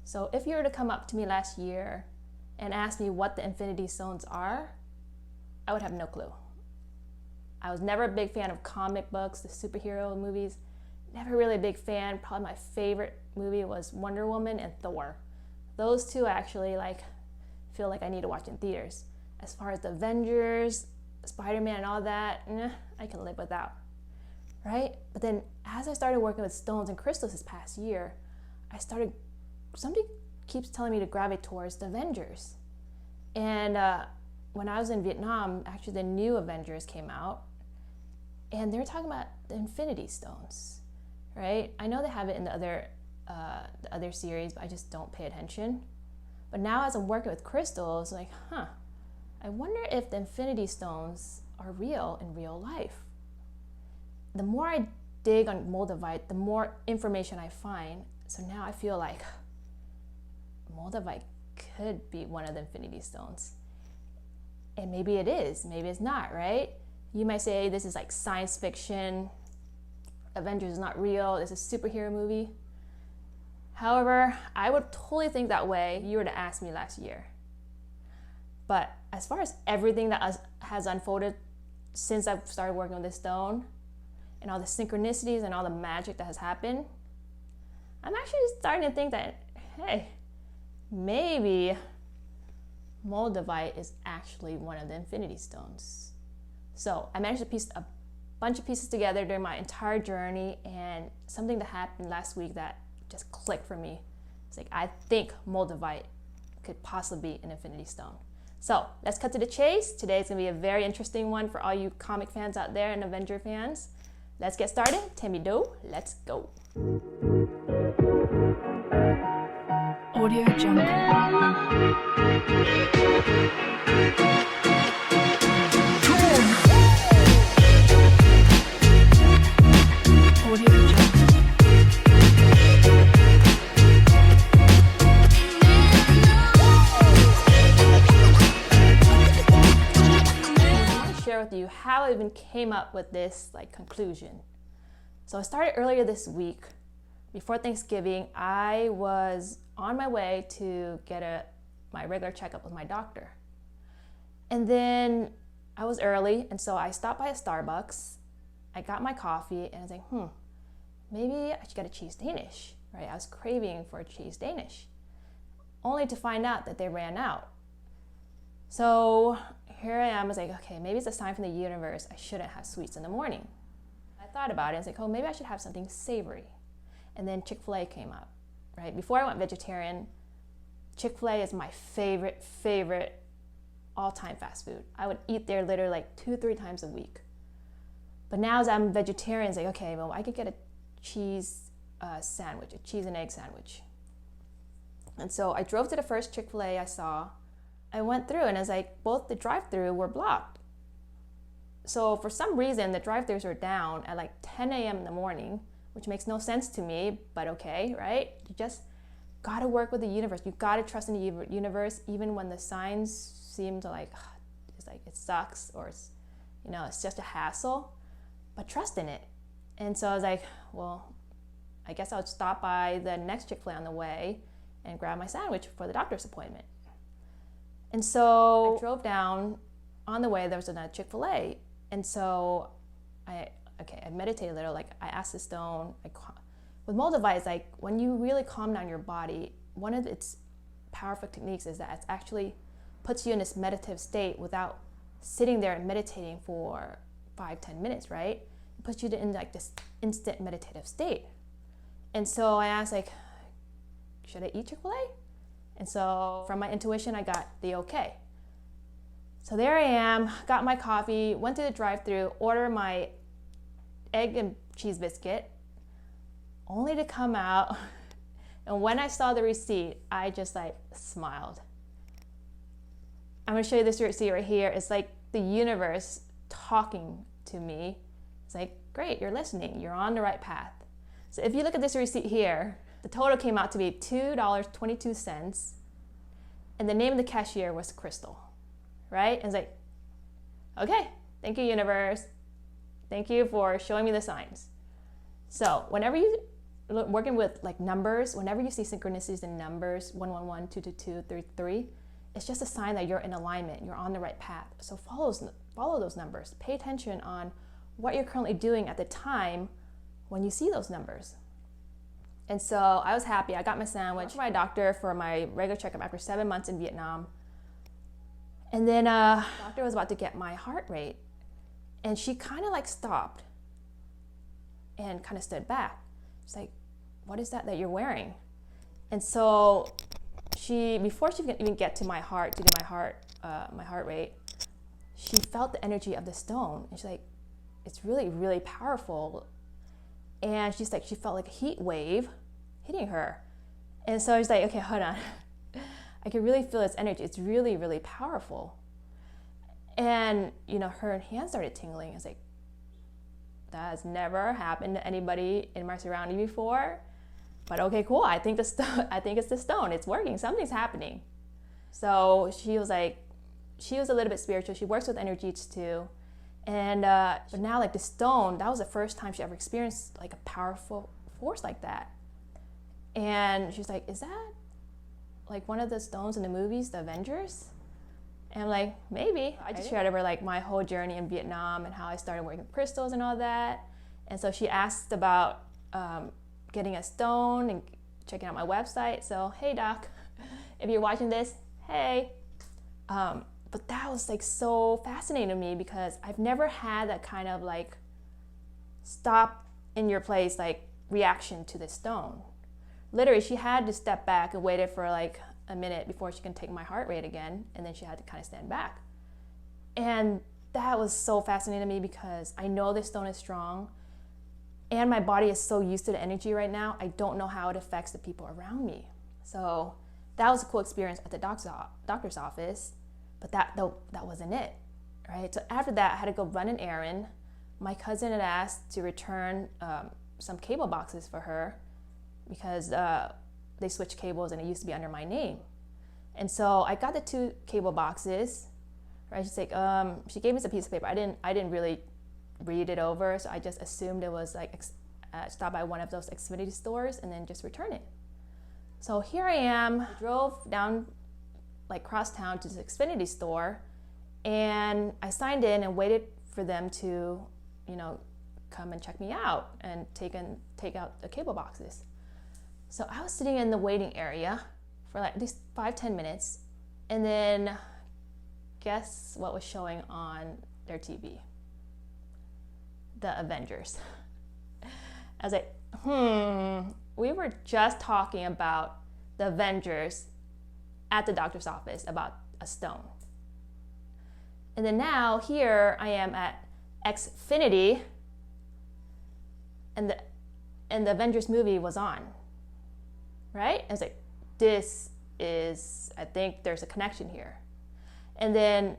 So if you were to come up to me last year and ask me what the Infinity Stones are, I would have no clue. I was never a big fan of comic books, the superhero movies. Never really a big fan. Probably my favorite movie was Wonder Woman and Thor. Those two I actually feel like I need to watch in theaters. As far as the Avengers, Spider-Man and all that, I can live without, right? But then as I started working with stones and crystals this past year, somebody keeps telling me to gravitate towards the Avengers. And when I was in Vietnam, actually the new Avengers came out, and they're talking about the Infinity Stones, right? I know they have it in the other series, but I just don't pay attention. But now as I'm working with crystals, I wonder if the Infinity Stones are real in real life. The more I dig on MOLDAVITE, the more information I find. So now I feel like MOLDAVITE could be one of the Infinity Stones. And maybe it is, maybe it's not, right? You might say this is like science fiction, Avengers is not real, this is a superhero movie. However, I would totally think that way if you were to ask me last year. But as far as everything that has unfolded since I've started working with this stone, and all the synchronicities and all the magic that has happened, I'm actually starting to think that, hey, maybe MOLDAVITE is actually one of the Infinity Stones. So I managed to piece a bunch of pieces together during my entire journey, and something that happened last week that just clicked for me. It's like, I think MOLDAVITE could possibly be an Infinity Stone. So let's cut to the chase. Today's gonna be a very interesting one for all you comic fans out there and Avenger fans. Let's get started. Tammy Doe, let's go. Audio Jungle. With you how I even came up with this conclusion. So I started earlier this week. Before Thanksgiving, I was on my way to get my regular checkup with my doctor. And then I was early, and so I stopped by a Starbucks. I got my coffee, and I was like, maybe I should get a cheese Danish, right? I was craving for a cheese Danish, only to find out that they ran out. So here I am, I was like, okay, maybe it's a sign from the universe I shouldn't have sweets in the morning. I thought about it, I was like, maybe I should have something savory. And then Chick-fil-A came up, right? Before I went vegetarian, Chick-fil-A is my favorite all-time fast food. I would eat there literally 2-3 times a week. But now as I'm vegetarian, it's like, okay, well, I could get a cheese sandwich, a cheese and egg sandwich. And so I drove to the first Chick-fil-A I saw. I went through, and it's like both the drive-thru were blocked. So for some reason, the drive-thrus were down at 10 a.m. in the morning, which makes no sense to me, but okay, right? You just gotta work with the universe. You gotta trust in the universe, even when the signs seem to it sucks, or it's just a hassle, but trust in it. And so I was like, well, I guess I would stop by the next Chick-fil-A on the way and grab my sandwich for the doctor's appointment. And so I drove down. On the way, there was another Chick-fil-A. And so I meditated a little. I asked the stone, with MOLDAVITE, it's when you really calm down your body, one of its powerful techniques is that it actually puts you in this meditative state without sitting there and meditating for 5-10 minutes, right? It puts you in this instant meditative state. And so I asked, should I eat Chick-fil-A? And so from my intuition, I got the okay. So there I am, got my coffee, went to the drive-thru, ordered my egg and cheese biscuit, only to come out. And when I saw the receipt, I just smiled. I'm gonna show you this receipt right here. It's like the universe talking to me. It's great, you're listening, you're on the right path. So if you look at this receipt here, the total came out to be $2.22, and the name of the cashier was Crystal, right? And it's okay, thank you, universe. Thank you for showing me the signs. So whenever you working with like numbers, whenever you see synchronicities in numbers, 111, 222, 33, it's just a sign that you're in alignment, you're on the right path. So follow those numbers. Pay attention on what you're currently doing at the time when you see those numbers. And so I was happy. I got my sandwich. I went to my doctor for my regular checkup after 7 months in Vietnam. And then the doctor was about to get my heart rate, and she kind of like stopped and kind of stood back. She's like, "What is that you're wearing?" And so before she could even get to my heart, to do my heart rate, she felt the energy of the stone, and she's like, "It's really, really powerful." And she's like, she felt like a heat wave hitting her. And so I was like, okay, hold on. I can really feel its energy. It's really, really powerful. And, you know, her hand started tingling. I was like, that has never happened to anybody in my surrounding before. But okay, cool. I think it's the stone. It's working. Something's happening. So she was like, she was a little bit spiritual. She works with energies too. And but now, like the stone, that was the first time she ever experienced like a powerful force like that. And she's like, "Is that like one of the stones in the movies, the Avengers?" And I'm like, maybe. I just shared over like my whole journey in Vietnam and how I started working with crystals and all that. And so she asked about getting a stone and checking out my website. So hey, doc, if you're watching this, hey. But that was like so fascinating to me because I've never had that kind of like stop in your place like reaction to the stone. Literally, she had to step back and waited for like a minute before she can take my heart rate again, and then she had to kind of stand back. And that was so fascinating to me because I know this stone is strong and my body is so used to the energy right now, I don't know how it affects the people around me. So that was a cool experience at the doctor's office. But that wasn't it, right? So after that, I had to go run an errand. My cousin had asked to return some cable boxes for her because they switched cables and it used to be under my name. And so I got the 2 cable boxes, right? She's like, she gave me some piece of paper. I didn't really read it over, so I just assumed it was like stop by one of those Xfinity stores and then just return it. So here I am. I drove down like cross town to the Xfinity store, and I signed in and waited for them to, you know, come and check me out and take out the cable boxes. So I was sitting in the waiting area for like at least 5-10 minutes, and then guess what was showing on their TV? The Avengers. I was like, we were just talking about the Avengers at the doctor's office about a stone. And then now here I am at Xfinity, and the Avengers movie was on, right? I was like, I think there's a connection here. And then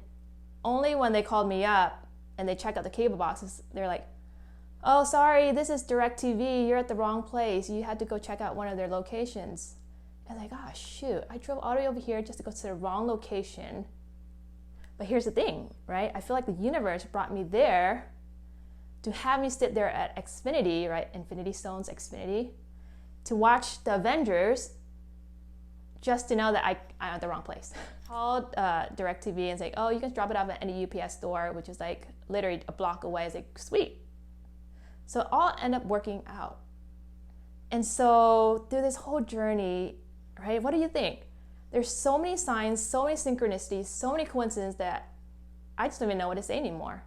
only when they called me up and they checked out the cable boxes, they're like, "Oh, sorry, this is DirecTV. You're at the wrong place. You had to go check out one of their locations." I was like, oh shoot, I drove all the way over here just to go to the wrong location. But here's the thing, right? I feel like the universe brought me there to have me sit there at Xfinity, right? Infinity Stones, Xfinity, to watch the Avengers just to know that I'm at the wrong place. Called DirecTV and it's like, oh, you can drop it off at any UPS store, which is like literally a block away. It's like, sweet. So it all ended up working out. And so through this whole journey, right, what do you think? There's so many signs, so many synchronicities, so many coincidences that I just don't even know what to say anymore.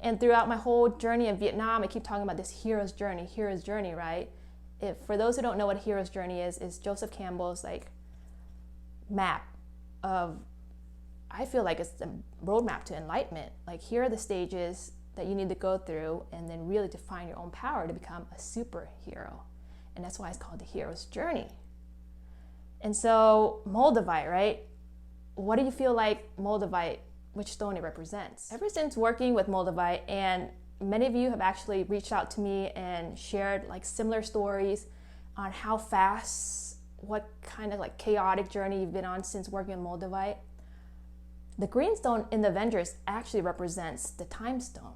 And throughout my whole journey in Vietnam, I keep talking about this hero's journey, right? For those who don't know what a hero's journey is Joseph Campbell's like map of, I feel like it's a roadmap to enlightenment. Like here are the stages that you need to go through and then really to find your own power to become a superhero. And that's why it's called the hero's journey. And so MOLDAVITE, right? What do you feel like MOLDAVITE, which stone it represents? Ever since working with MOLDAVITE, and many of you have actually reached out to me and shared like similar stories on how fast, what kind of like chaotic journey you've been on since working with MOLDAVITE. The green stone in the Avengers actually represents the time stone.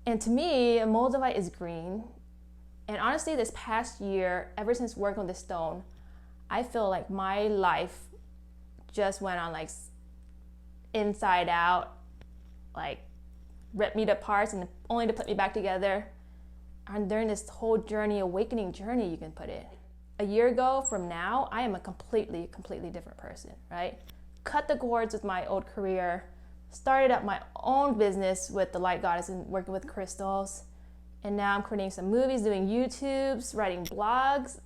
And to me, MOLDAVITE is green, And honestly, this past year, ever since working with this stone, I feel like my life just went on like inside out, like ripped me to parts and only to put me back together. And during this whole journey, awakening journey, you can put it. A year ago from now, I am a completely different person, right? Cut the cords with my old career, started up my own business with the Light Goddess and working with crystals. And now I'm creating some movies, doing YouTubes, writing blogs.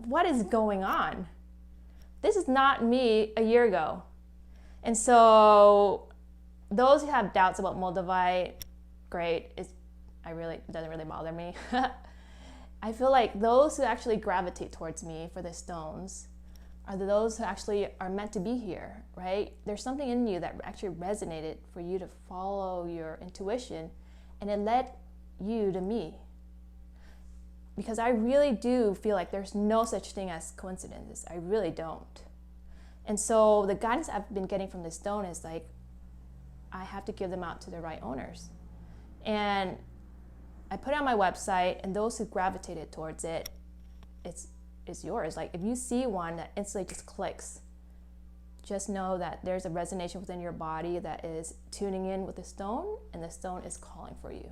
What is going on? This is not me a year ago. And so those who have doubts about Moldavite, great. It doesn't really bother me. I feel like those who actually gravitate towards me for the stones are those who actually are meant to be here, right? There's something in you that actually resonated for you to follow your intuition, and it led you to me. Because I really do feel like there's no such thing as coincidences. I really don't. And so the guidance I've been getting from this stone is like, I have to give them out to the right owners. And I put it on my website, and those who gravitated towards it, it's yours. Like if you see one that instantly just clicks, just know that there's a resonation within your body that is tuning in with the stone, and the stone is calling for you.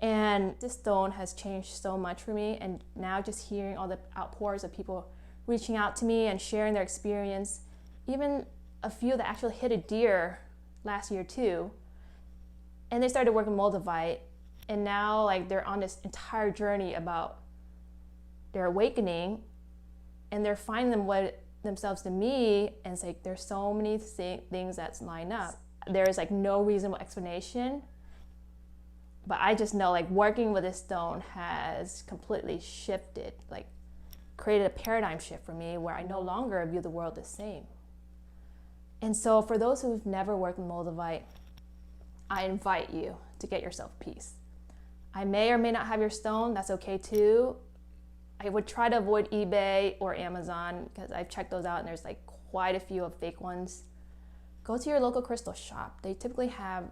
And this stone has changed so much for me, and now just hearing all the outpours of people reaching out to me and sharing their experience, even a few that actually hit a deer last year too, and they started working Moldavite, and now like they're on this entire journey about their awakening, and they're finding themselves to me, and it's like there's so many things that's lined up. There's like no reasonable explanation, but I just know like working with this stone has completely shifted, like created a paradigm shift for me where I no longer view the world the same. And so for those who've never worked with Moldavite, I invite you to get yourself peace. I may or may not have your stone, that's okay too. I would try to avoid eBay or Amazon because I've checked those out and there's like quite a few of fake ones. Go to your local crystal shop. They typically have,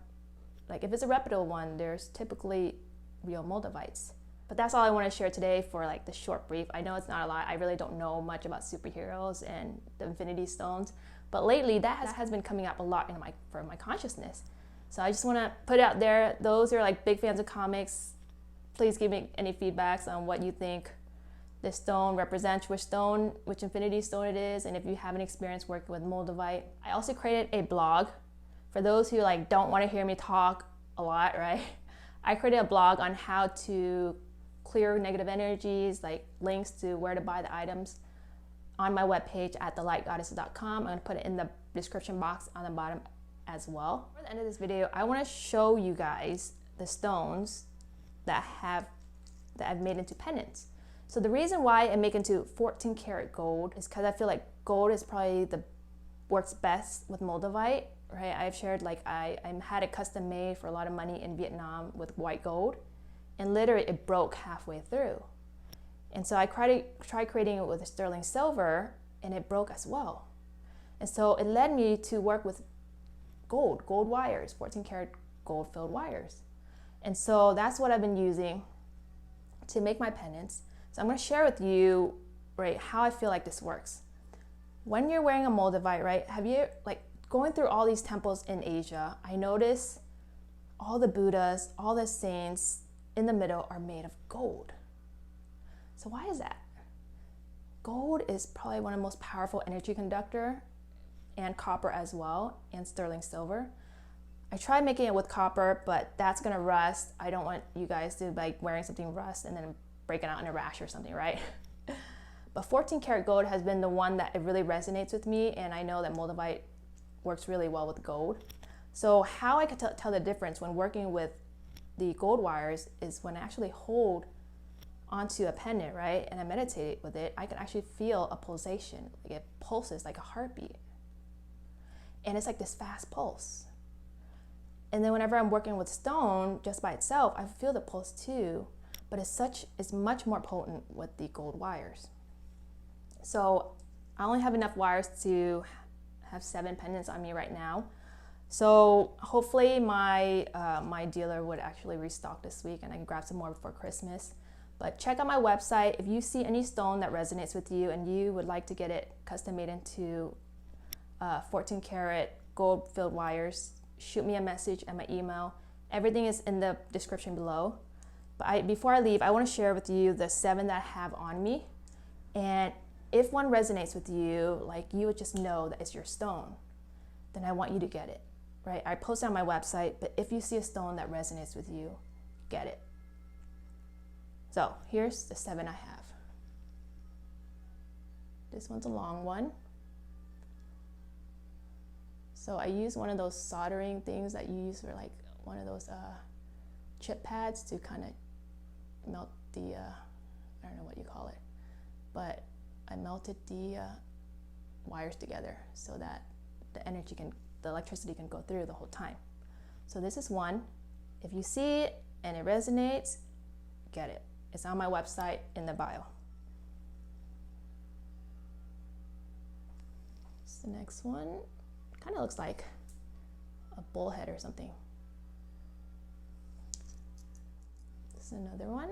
like if it's a reputable one, there's typically real Moldavites. But that's all I want to share today for like the short brief. I know it's not a lot. I really don't know much about superheroes and the infinity stones, but lately that has been coming up a lot for my consciousness. So I just want to put it out there. Those who are like big fans of comics, please give me any feedbacks on what you think this stone represents, which infinity stone it is, and if you have an experience working with Moldavite. I also created a blog for those who like don't want to hear me talk a lot, right? I created a blog on how to clear negative energies, like links to where to buy the items on my webpage at thelightgoddess.com. I'm going to put it in the description box on the bottom as well. For the end of this video, I want to show you guys the stones that I've made into pendants. So the reason why I make into 14 karat gold is because I feel like gold is probably works best with Moldavite, right? I've shared like I had it custom made for a lot of money in Vietnam with white gold, and literally it broke halfway through. And so I tried creating it with sterling silver, and it broke as well. And so it led me to work with gold wires, 14 karat gold filled wires. And so that's what I've been using to make my pendants. So I'm going to share with you, right, how I feel like this works. When you're wearing a Moldavite, right, have you, like, going through all these temples in Asia, I notice all the Buddhas, all the saints in the middle are made of gold. So why is that? Gold is probably one of the most powerful energy conductor, and copper as well, and sterling silver. I tried making it with copper, but that's gonna rust. I don't want you guys to like wearing something rust and then breaking out in a rash or something, right? But 14 karat gold has been the one that it really resonates with me, and I know that Moldavite works really well with gold. So how I could tell the difference when working with the gold wires is when I actually hold onto a pendant, right, and I meditate with it, I can actually feel a pulsation. Like it pulses like a heartbeat. And it's like this fast pulse. And then whenever I'm working with stone just by itself, I feel the pulse too, but it's much more potent with the gold wires. So I only have enough wires to have 7 pendants on me right now. So hopefully my dealer would actually restock this week and I can grab some more before Christmas. But check out my website. If you see any stone that resonates with you and you would like to get it custom made into 14 karat gold filled wires, shoot me a message at my email. Everything is in the description below. But before I leave, I want to share with you the 7 that I have on me. And if one resonates with you, like you would just know that it's your stone, then I want you to get it, right? I post it on my website, but if you see a stone that resonates with you, get it. So here's the 7 I have. This one's a long one. So I use one of those soldering things that you use for like one of those chip pads to kind of melt the, I don't know what you call it, but I melted the wires together so that the electricity can go through the whole time. So this is one. If you see it and it resonates, get it. It's on my website in the bio. So the next one kind of looks like a bullhead or something. This is another one.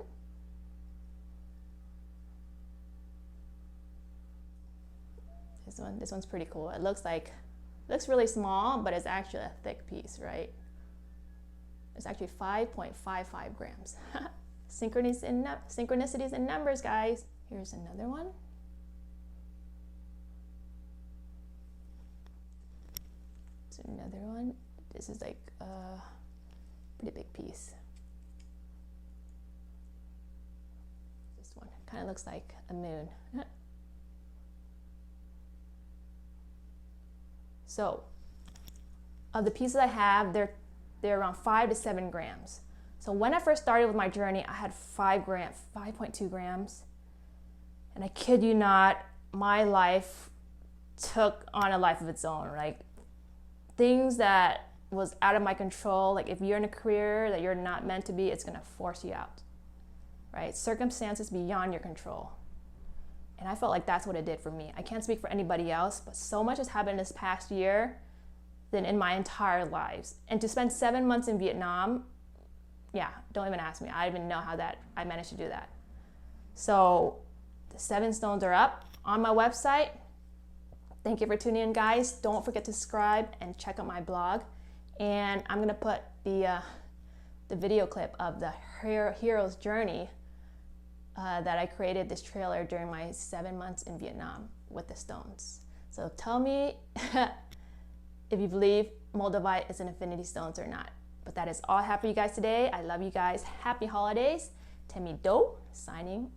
This one's pretty cool. It looks really small, but it's actually a thick piece, right? It's actually 5.55 grams. Synchronicities in numbers, guys. Here's another one. It's another one. This is like a pretty big piece. This one kind of looks like a moon. So, of the pieces I have, they're around 5 to 7 grams. So when I first started with my journey, I had 5.2 grams. And I kid you not, my life took on a life of its own. Like things that was out of my control, like if you're in a career that you're not meant to be, it's gonna force you out, right? Circumstances beyond your control. And I felt like that's what it did for me. I can't speak for anybody else, but so much has happened this past year than in my entire lives. And to spend 7 months in Vietnam, yeah, don't even ask me. I don't even know how I managed to do that. So the 7 stones are up on my website. Thank you for tuning in, guys. Don't forget to subscribe and check out my blog. And I'm gonna put the video clip of the hero's journey that I created this trailer during my 7 months in Vietnam with the stones. So tell me if you believe MOLDAVITE is an infinity stones or not. But that is all I have for you guys today. I love you guys. Happy holidays. Temi Do, signing